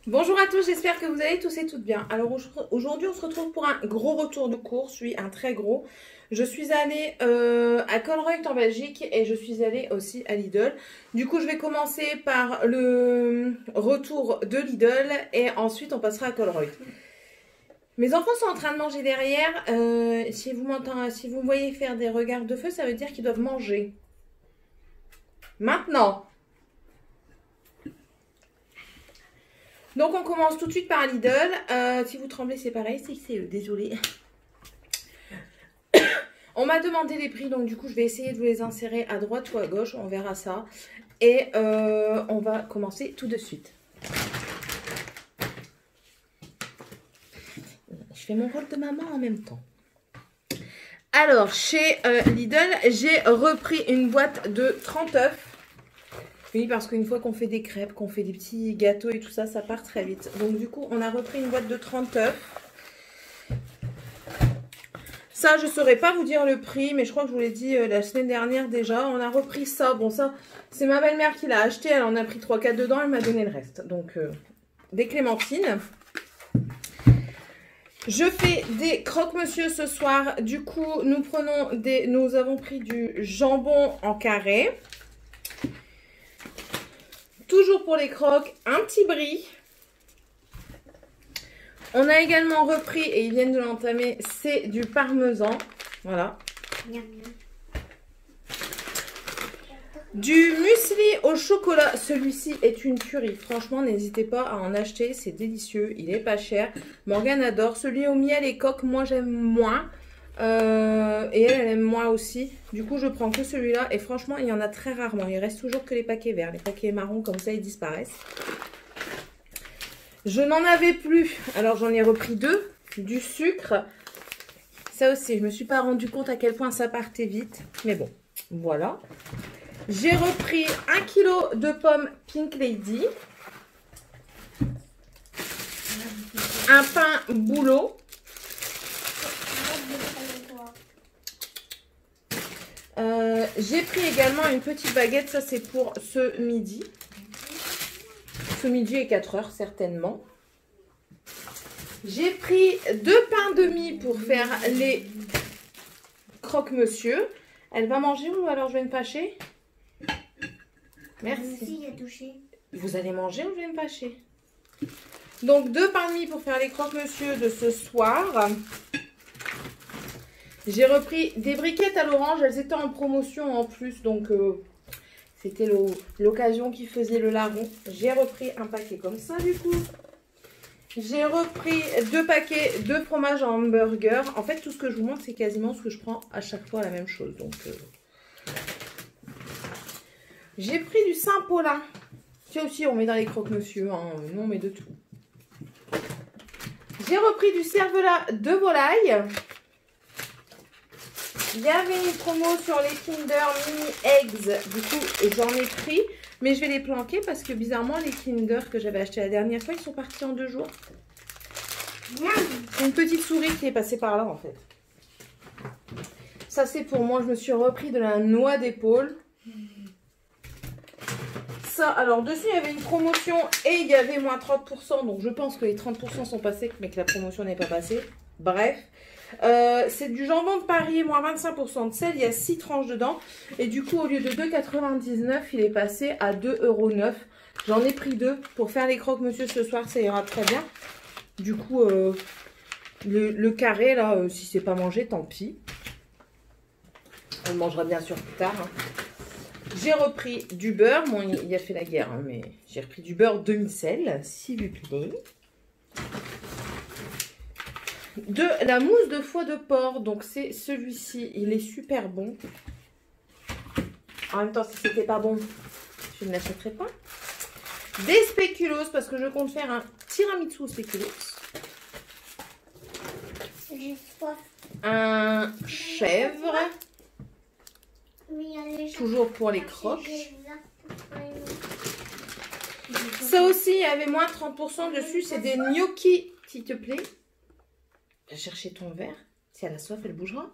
Bonjour à tous, j'espère que vous allez tous et toutes bien. Alors aujourd'hui on se retrouve pour un gros retour de course, oui un très gros. Je suis allée à Colruyt en Belgique et je suis allée aussi à Lidl. Du coup je vais commencer par le retour de Lidl et ensuite on passera à Colruyt. Mes enfants sont en train de manger derrière. Si vous me voyez faire des regards de feu, ça veut dire qu'ils doivent manger. Maintenant. Donc on commence tout de suite par Lidl. Si vous tremblez c'est pareil, c'est eux, désolé. On m'a demandé les prix, donc du coup je vais essayer de vous les insérer à droite ou à gauche, on verra ça. Et on va commencer tout de suite. Je fais mon rôle de maman en même temps. Alors chez Lidl, j'ai repris une boîte de 30 œufs. Oui, parce qu'une fois qu'on fait des crêpes, qu'on fait des petits gâteaux et tout ça, ça part très vite. Donc du coup, on a repris une boîte de 30 œufs. Ça, je ne saurais pas vous dire le prix, mais je crois que je vous l'ai dit la semaine dernière déjà. On a repris ça. Bon, ça, c'est ma belle-mère qui l'a acheté. Elle en a pris 3-4 dedans. Elle m'a donné le reste. Donc, des clémentines. Je fais des croque-monsieur ce soir. Du coup, nous avons pris du jambon en carré. Toujours pour les croques, un petit brie. On a également repris, et ils viennent de l'entamer, c'est du parmesan. Voilà. Du muesli au chocolat. Celui-ci est une tuerie. Franchement, n'hésitez pas à en acheter. C'est délicieux. Il est pas cher. Morgane adore. Celui au miel et coque, moi j'aime moins. Et elle aime moins aussi. Du coup, je prends que celui-là. Et franchement, il y en a très rarement. Il reste toujours que les paquets verts. Les paquets marrons, comme ça, ils disparaissent. Je n'en avais plus. Alors, j'en ai repris 2. Du sucre. Ça aussi, je ne me suis pas rendu compte à quel point ça partait vite. Mais bon, voilà. J'ai repris 1 kg de pommes Pink Lady. Un pain boulot. J'ai pris également une petite baguette, ça c'est pour ce midi. Ce midi et 4 heures certainement. J'ai pris 2 pains demi pour faire les croque-monsieur. Elle va manger ou alors je vais me fâcher? Merci. Vous allez manger ou je vais me fâcher? Donc 2 pains demi pour faire les croque-monsieur de ce soir. J'ai repris des briquettes à l'orange, elles étaient en promotion en plus, donc c'était l'occasion qui faisait le larron. J'ai repris un paquet comme ça du coup. J'ai repris 2 paquets de fromage en hamburger. En fait, tout ce que je vous montre, c'est quasiment ce que je prends à chaque fois la même chose. Donc, j'ai pris du Saint-Paulin. Ça aussi, on met dans les croque-monsieur. Hein. Nous, on met de tout. J'ai repris du cervelas de volaille. Il y avait une promo sur les Kinder Mini Eggs. Du coup, j'en ai pris. Mais je vais les planquer parce que bizarrement, les Kinder que j'avais achetés la dernière fois, ils sont partis en 2 jours. C'est une petite souris qui est passée par là en fait. Ça, c'est pour moi. Je me suis repris de la noix d'épaule. Ça, alors dessus, il y avait une promotion et il y avait moins 30%. Donc, je pense que les 30% sont passés, mais que la promotion n'est pas passée. Bref. C'est du jambon de Paris, moins 25% de sel, il y a 6 tranches dedans. Et du coup, au lieu de 2,99 €, il est passé à 2,09 €. J'en ai pris 2 pour faire les croque-monsieur ce soir, ça ira très bien. Du coup, le carré, là, si c'est pas mangé, tant pis. On le mangera bien sûr plus tard. Hein. J'ai repris du beurre, bon, il a fait la guerre, hein, mais j'ai repris du beurre demi-sel, s'il vous plaît. De la mousse de foie de porc, donc c'est celui-ci, il est super bon. En même temps, si c'était pas bon, je ne l'achèterais pas. Des spéculoos, parce que je compte faire un tiramisu spéculoos. Un chèvre. Toujours pour les croques. Ça aussi, il y avait moins 30% dessus, c'est des gnocchis, s'il te plaît. Chercher ton verre. Si elle a soif, elle bougera.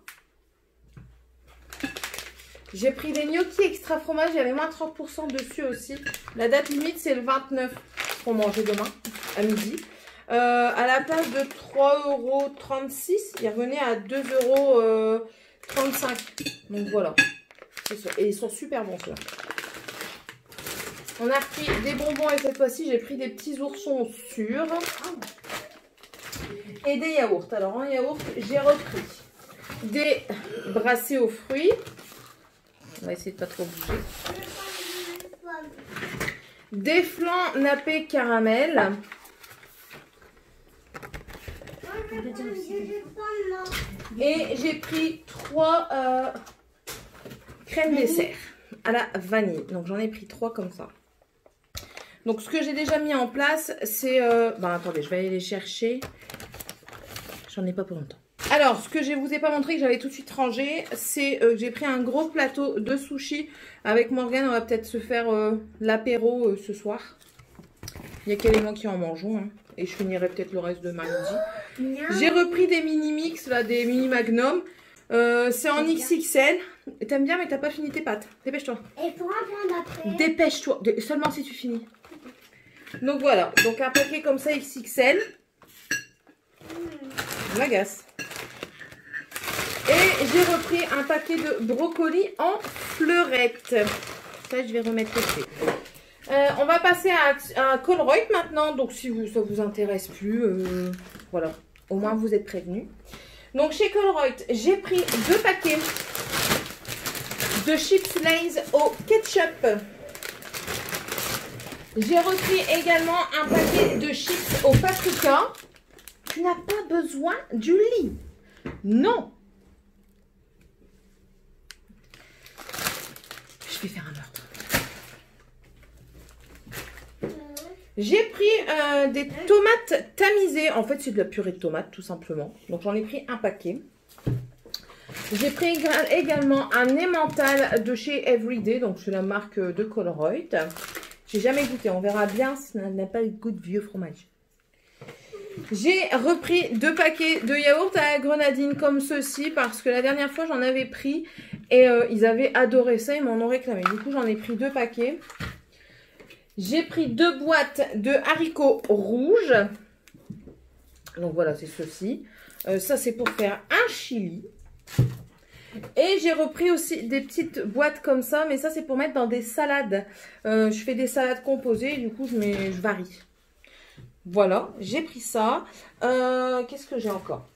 J'ai pris des gnocchis extra fromage. Il y avait moins 30% dessus aussi. La date limite, c'est le 29 pour manger demain. à midi. À la place de 3,36 €, il revenait à 2,35 €. Donc voilà. Et ils sont super bons ceux-là. On a pris des bonbons et cette fois-ci, j'ai pris des petits oursons sûrs. Et des yaourts. Alors en yaourt, j'ai repris des brassés aux fruits. On va essayer de pas trop bouger. Des flancs nappés caramel. Et j'ai pris 3 crèmes dessert à la vanille. Donc j'en ai pris 3 comme ça. Donc ce que j'ai déjà mis en place, c'est... attendez, je vais aller les chercher. J'en ai pas pour longtemps. Alors, ce que je vous ai pas montré, que j'avais tout de suite rangé, c'est que j'ai pris un gros plateau de sushi. Avec Morgane, on va peut-être se faire l'apéro ce soir. Il y a qu'elle qui en mangeons. Hein, et je finirai peut-être le reste de mardi. J'ai repris des mini-mix, là, des mini-magnum. C'est en XXL. T'aimes bien, mais t'as pas fini tes pâtes. Dépêche-toi. Et pour un plan d'après. Dépêche-toi. Seulement si tu finis. Donc voilà. Donc un paquet comme ça XXL. Je m'agace. Et j'ai repris un paquet de brocolis en fleurettes. Ça, je vais remettre côté. On va passer à Colruyt maintenant. Donc, si ça vous intéresse plus, voilà. Au moins, vous êtes prévenus. Donc, chez Colruyt, j'ai pris 2 paquets de chips Lay's au ketchup. J'ai repris également un paquet de chips au paprika. Tu n'as pas besoin du lit. Non. Je vais faire un meurtre. J'ai pris des tomates tamisées. En fait, c'est de la purée de tomates, tout simplement. Donc, j'en ai pris un paquet. J'ai pris également un emmental de chez Everyday. Donc, c'est la marque de Colruyt. J'ai jamais goûté. On verra bien si ça n'a pas le goût de vieux fromage. J'ai repris 2 paquets de yaourt à la grenadine comme ceci. Parce que la dernière fois, j'en avais pris. Et ils avaient adoré ça. Ils m'en ont réclamé. Du coup, j'en ai pris 2 paquets. J'ai pris 2 boîtes de haricots rouges. Donc voilà, c'est ceci. Ça, c'est pour faire un chili. Et j'ai repris aussi des petites boîtes comme ça. Mais ça, c'est pour mettre dans des salades. Je fais des salades composées. Du coup, je varie. Voilà, j'ai pris ça. Qu'est-ce que j'ai encore?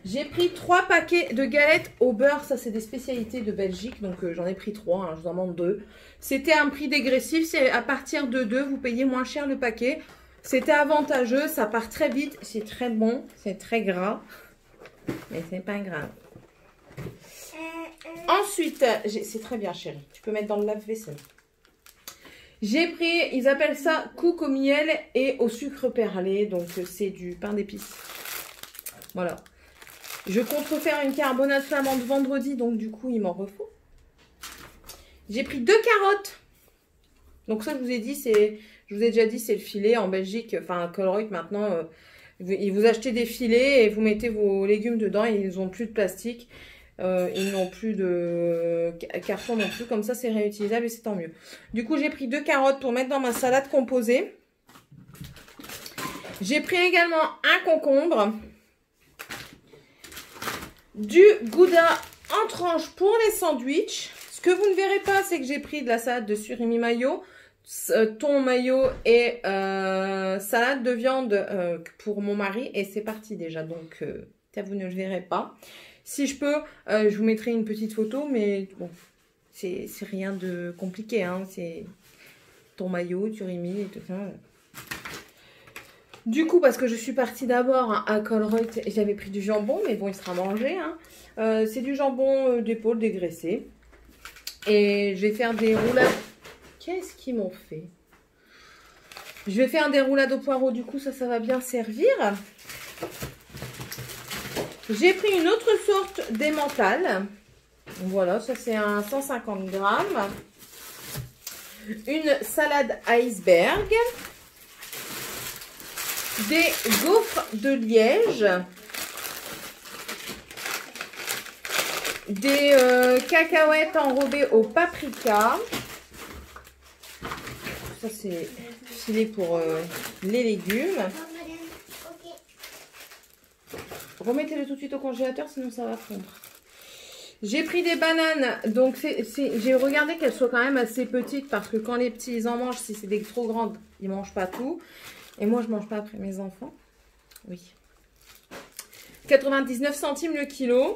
J'ai pris 3 paquets de galettes au beurre. Ça, c'est des spécialités de Belgique. Donc, j'en ai pris 3. Hein, je vous en demande 2. C'était un prix dégressif. C'est à partir de 2, vous payez moins cher le paquet. C'était avantageux. Ça part très vite. C'est très bon. C'est très gras. Mais c'est pas grave. Ensuite, c'est très bien, chérie. Tu peux mettre dans le lave-vaisselle. J'ai pris, ils appellent ça cook au miel et au sucre perlé. Donc, c'est du pain d'épices. Voilà. Je compte refaire une carbonade flamande vendredi, donc du coup, il m'en refaut. J'ai pris 2 carottes. Donc ça, je vous ai déjà dit, c'est le filet en Belgique. Enfin, à Colruyt, maintenant, vous achetez des filets et vous mettez vos légumes dedans. Et ils n'ont plus de plastique. Ils n'ont plus de carton non plus. Comme ça, c'est réutilisable et c'est tant mieux. Du coup, j'ai pris 2 carottes pour mettre dans ma salade composée. J'ai pris également un concombre. Du gouda en tranches pour les sandwichs. Ce que vous ne verrez pas, c'est que j'ai pris de la salade de surimi mayo, thon mayo et salade de viande pour mon mari. Et c'est parti déjà, donc ça vous ne le verrez pas. Si je peux, je vous mettrai une petite photo, mais bon, c'est rien de compliqué. Hein, c'est thon mayo, surimi et tout ça. Du coup, parce que je suis partie d'abord à Colruyt et j'avais pris du jambon, mais bon, il sera mangé. Hein. C'est du jambon d'épaule dégraissé. Et je vais faire des roulades. Qu'est-ce qu'ils m'ont fait? Je vais faire des roulades au poireau, du coup, ça va bien servir. J'ai pris une autre sorte d'emmental. Voilà, ça c'est un 150 grammes. Une salade iceberg. Des gaufres de Liège, des cacahuètes enrobées au paprika. Ça c'est filet pour les légumes. Remettez-le tout de suite au congélateur, sinon ça va fondre. J'ai pris des bananes, donc j'ai regardé qu'elles soient quand même assez petites parce que quand les petits ils en mangent, si c'est des trop grandes, ils mangent pas tout. Et moi je mange pas après mes enfants. Oui. 99 centimes le kilo.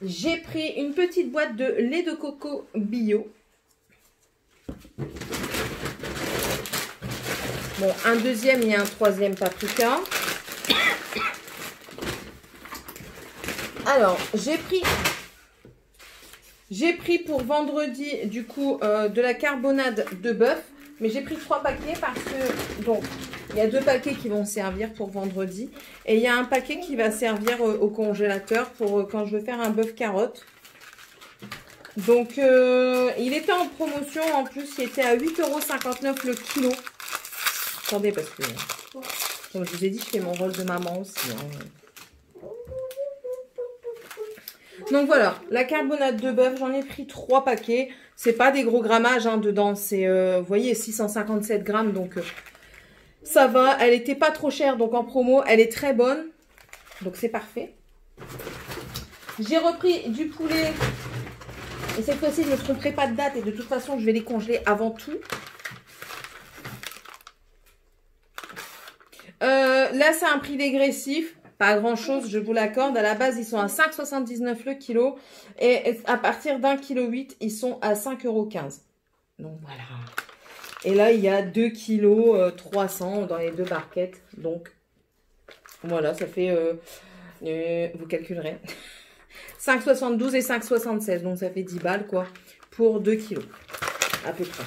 J'ai pris une petite boîte de lait de coco bio. Bon, un deuxième et un troisième paprika. Alors, j'ai pris pour vendredi, du coup, de la carbonade de bœuf. Mais j'ai pris 3 paquets parce que, donc, il y a 2 paquets qui vont servir pour vendredi. Et il y a un paquet qui va servir au congélateur pour quand je veux faire un bœuf carotte. Donc, il était en promotion. En plus, il était à 8,59 € le kilo. Attendez, parce que, comme je vous ai dit, je fais mon rôle de maman aussi. Hein. Donc voilà, la carbonade de bœuf, j'en ai pris 3 paquets. C'est pas des gros grammages hein, dedans. C'est, vous voyez, 657 grammes. Donc, ça va. Elle était pas trop chère. Donc, en promo, elle est très bonne. Donc, c'est parfait. J'ai repris du poulet. Et cette fois-ci, je ne me tromperai pas de date. Et de toute façon, je vais les congeler avant tout. Là, c'est un prix dégressif. Pas grand chose, je vous l'accorde. À la base, ils sont à 5,79 € le kilo. Et à partir d'1,8 kg, ils sont à 5,15 €. Donc voilà. Et là, il y a 2,3 kg dans les 2 barquettes. Donc voilà, ça fait, vous calculerez, 5,72 et 5,76. Donc ça fait 10 balles quoi pour 2 kg à peu près.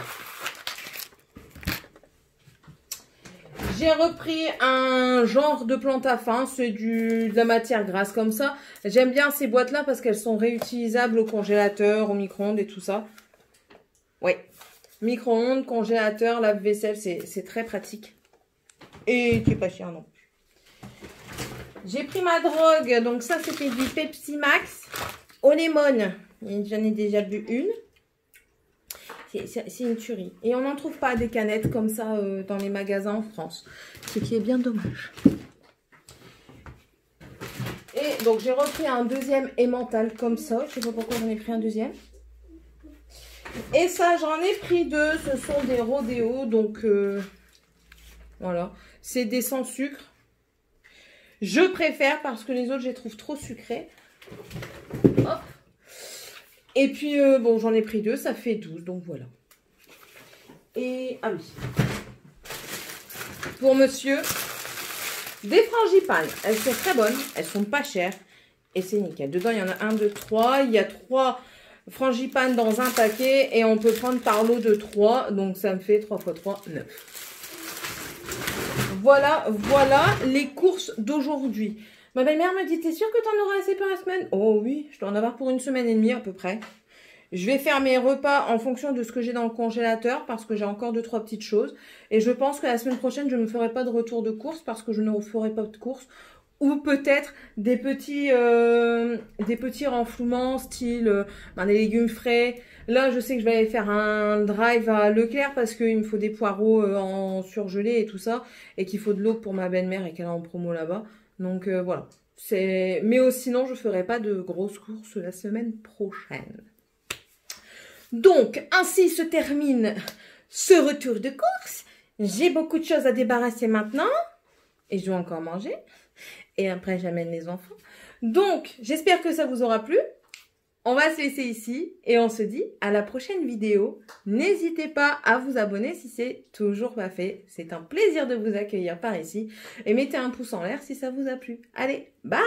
J'ai repris un genre de plante à fin, c'est de la matière grasse comme ça. J'aime bien ces boîtes-là parce qu'elles sont réutilisables au congélateur, au micro-ondes et tout ça. Oui, micro-ondes, congélateur, lave-vaisselle, c'est très pratique. Et c'est pas cher non plus. J'ai pris ma drogue, donc ça c'était du Pepsi Max au lemon. J'en ai déjà bu une. C'est une tuerie. Et on n'en trouve pas des canettes comme ça dans les magasins en France. Ce qui est bien dommage. Et donc j'ai repris un deuxième emmental comme ça. Je sais pas pourquoi j'en ai pris un deuxième. Et ça j'en ai pris 2. Ce sont des rodéos. Donc voilà. C'est des sans sucre. Je préfère parce que les autres je les trouve trop sucrés. Hop. Et puis, bon, j'en ai pris 2, ça fait 12, donc voilà. Et, ah oui. Pour monsieur, des frangipanes. Elles sont très bonnes, elles sont pas chères. Et c'est nickel. Dedans, il y en a 1, 2, 3. Il y a 3 frangipanes dans un paquet. Et on peut prendre par lot de 3. Donc, ça me fait 3 x 3, 9. Voilà, voilà les courses d'aujourd'hui. Ma belle-mère me dit, t'es sûre que t'en auras assez pour la semaine? Oh oui, je dois en avoir pour 1 semaine et demie à peu près. Je vais faire mes repas en fonction de ce que j'ai dans le congélateur parce que j'ai encore 2-3 petites choses. Et je pense que la semaine prochaine, je ne ferai pas de retour de course parce que je ne ferai pas de course. Ou peut-être des petits renflouements style des légumes frais. Là, je sais que je vais aller faire un drive à Leclerc parce qu'il me faut des poireaux en surgelé et tout ça. Et qu'il faut de l'eau pour ma belle-mère et qu'elle est en promo là-bas. Donc voilà. Mais sinon, je ne ferai pas de grosses courses la semaine prochaine. Donc, ainsi se termine ce retour de course. J'ai beaucoup de choses à débarrasser maintenant. Et je dois encore manger. Et après, j'amène les enfants. Donc, j'espère que ça vous aura plu. On va se laisser ici. Et on se dit à la prochaine vidéo. N'hésitez pas à vous abonner si c'est toujours pas fait. C'est un plaisir de vous accueillir par ici. Et mettez un pouce en l'air si ça vous a plu. Allez, bye!